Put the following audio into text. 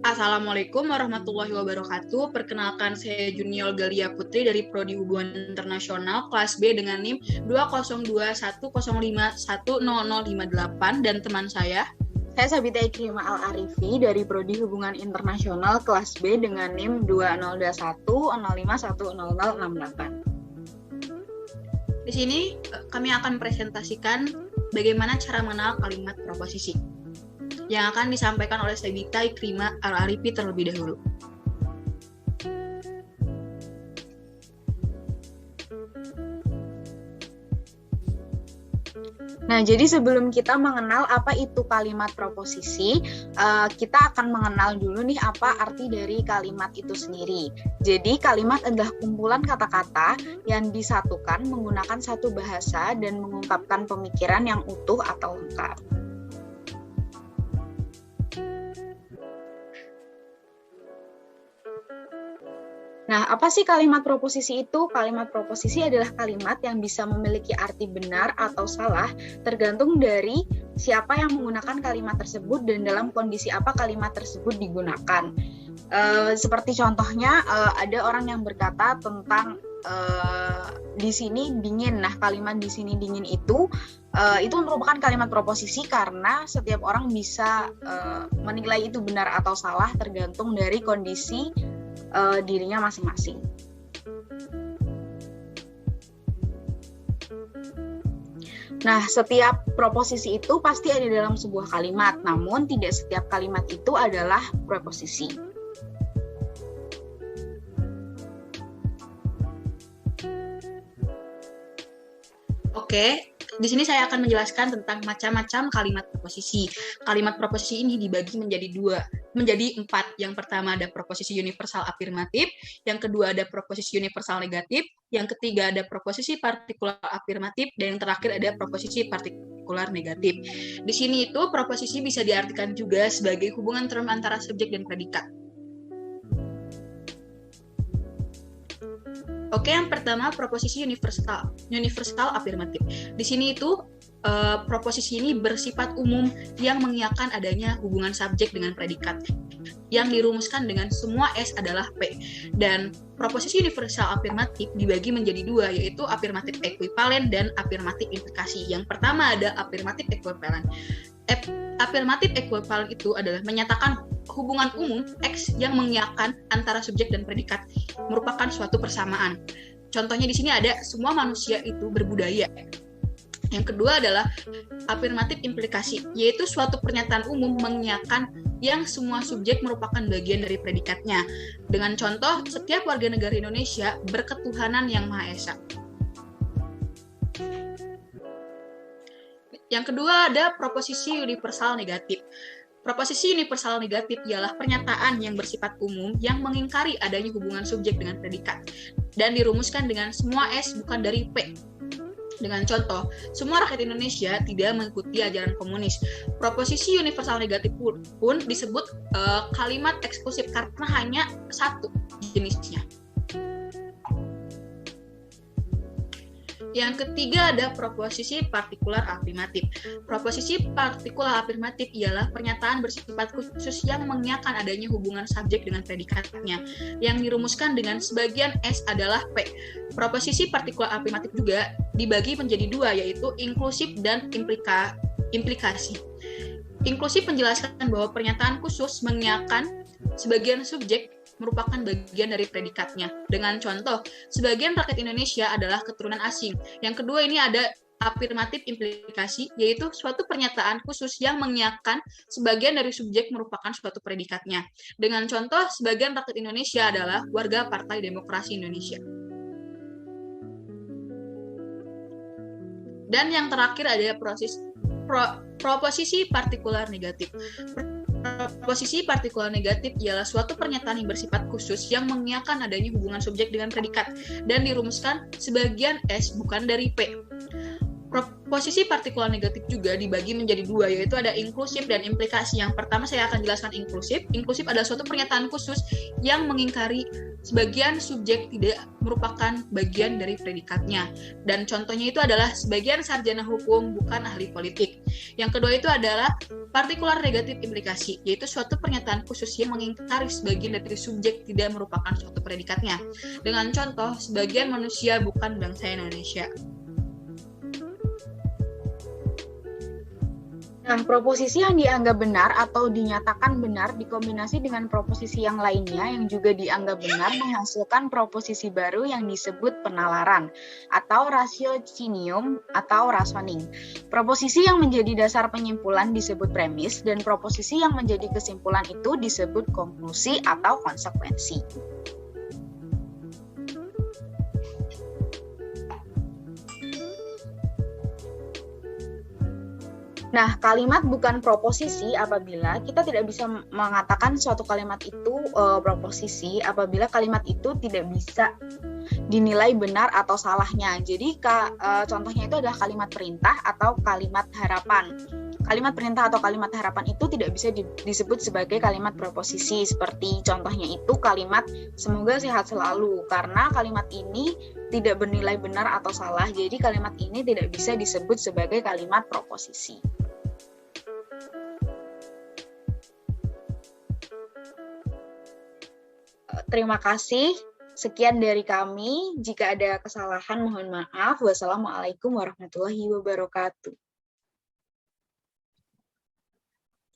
Assalamualaikum warahmatullahi wabarakatuh. Perkenalkan, saya Junior Galia Putri dari Prodi Hubungan Internasional kelas B dengan NIM 20210510058 dan teman saya Sabita Ikrimah Al-Arifi dari Prodi Hubungan Internasional kelas B dengan NIM 202105101068. Di sini kami akan presentasikan bagaimana cara mengenal kalimat proposisi yang akan disampaikan oleh Sabita Ikrimah Al-Arifi terlebih dahulu. Nah, jadi sebelum kita mengenal apa itu kalimat proposisi, kita akan mengenal dulu nih apa arti dari kalimat itu sendiri. Jadi, kalimat adalah kumpulan kata-kata yang disatukan menggunakan satu bahasa dan mengungkapkan pemikiran yang utuh atau lengkap. Nah, apa sih kalimat proposisi itu? Kalimat proposisi adalah kalimat yang bisa memiliki arti benar atau salah, tergantung dari siapa yang menggunakan kalimat tersebut dan dalam kondisi apa kalimat tersebut digunakan. Seperti contohnya, ada orang yang berkata tentang di sini dingin. Nah, kalimat di sini dingin itu merupakan kalimat proposisi karena setiap orang bisa menilai itu benar atau salah tergantung dari kondisi dirinya masing-masing. Nah, setiap proposisi itu pasti ada dalam sebuah kalimat, namun tidak setiap kalimat itu adalah preposisi. Oke, di sini saya akan menjelaskan tentang macam-macam kalimat proposisi. Kalimat proposisi ini dibagi menjadi 4. Yang pertama ada proposisi universal afirmatif, yang kedua ada proposisi universal negatif, yang ketiga ada proposisi partikular afirmatif, dan yang terakhir ada proposisi partikular negatif. Di sini itu proposisi bisa diartikan juga sebagai hubungan term antara subjek dan predikat. Oke, yang pertama proposisi universal afirmatif. Di sini itu proposisi ini bersifat umum yang mengiyakan adanya hubungan subjek dengan predikat yang dirumuskan dengan semua S adalah P. Dan proposisi universal afirmatif dibagi menjadi 2, yaitu afirmatif ekuivalen dan afirmatif implikasi. Yang pertama ada afirmatif ekuivalen. Afirmatif ekuivalen itu adalah menyatakan hubungan umum X yang mengiyakan antara subjek dan predikat merupakan suatu persamaan. Contohnya di sini ada semua manusia itu berbudaya. Yang kedua adalah afirmatif implikasi, yaitu suatu pernyataan umum mengiyakan yang semua subjek merupakan bagian dari predikatnya. Dengan contoh, setiap warga negara Indonesia berketuhanan yang Maha Esa. Yang kedua ada proposisi universal negatif. Proposisi universal negatif ialah pernyataan yang bersifat umum yang mengingkari adanya hubungan subjek dengan predikat dan dirumuskan dengan semua S bukan dari P. Dengan contoh, semua rakyat Indonesia tidak mengikuti ajaran komunis. Proposisi universal negatif pun disebut kalimat eksklusif karena hanya satu jenisnya. Yang ketiga ada proposisi partikular afirmatif. Proposisi partikular afirmatif ialah pernyataan bersifat khusus yang mengiyakan adanya hubungan subjek dengan predikatnya, yang dirumuskan dengan sebagian S adalah P. Proposisi partikular afirmatif juga dibagi menjadi 2, yaitu inklusif dan implikasi. Inklusif menjelaskan bahwa pernyataan khusus mengiyakan sebagian subjek merupakan bagian dari predikatnya. Dengan contoh, sebagian rakyat Indonesia adalah keturunan asing. Yang kedua ini ada afirmatif implikasi, yaitu suatu pernyataan khusus yang mengiyakan sebagian dari subjek merupakan suatu predikatnya. Dengan contoh, sebagian rakyat Indonesia adalah warga Partai Demokrasi Indonesia. Dan yang terakhir ada proposisi partikular negatif. Proposisi partikular negatif ialah suatu pernyataan yang bersifat khusus yang mengiyakan adanya hubungan subjek dengan predikat dan dirumuskan sebagian S bukan dari P. Proposisi partikular negatif juga dibagi menjadi 2, yaitu ada inklusif dan implikasi. Yang pertama saya akan jelaskan inklusif. Inklusif adalah suatu pernyataan khusus yang mengingkari sebagian subjek tidak merupakan bagian dari predikatnya. Dan contohnya itu adalah sebagian sarjana hukum bukan ahli politik. Yang kedua itu adalah partikular negatif implikasi, yaitu suatu pernyataan khusus yang mengingkari sebagian dari subjek tidak merupakan suatu predikatnya. Dengan contoh, sebagian manusia bukan bangsa Indonesia. Nah, proposisi yang dianggap benar atau dinyatakan benar dikombinasi dengan proposisi yang lainnya yang juga dianggap benar menghasilkan proposisi baru yang disebut penalaran atau ratiocinium atau reasoning. Proposisi yang menjadi dasar penyimpulan disebut premis dan proposisi yang menjadi kesimpulan itu disebut konklusi atau konsekuensi. Nah, kalimat bukan proposisi apabila kita tidak bisa mengatakan suatu kalimat itu proposisi apabila kalimat itu tidak bisa dinilai benar atau salahnya. Jadi contohnya itu adalah kalimat perintah atau kalimat harapan. Kalimat perintah atau kalimat harapan itu tidak bisa disebut sebagai kalimat proposisi. Seperti contohnya itu kalimat semoga sehat selalu, karena kalimat ini tidak bernilai benar atau salah. Jadi kalimat ini tidak bisa disebut sebagai kalimat proposisi. Terima kasih. Sekian dari kami. Jika ada kesalahan, mohon maaf. Wassalamualaikum warahmatullahi wabarakatuh.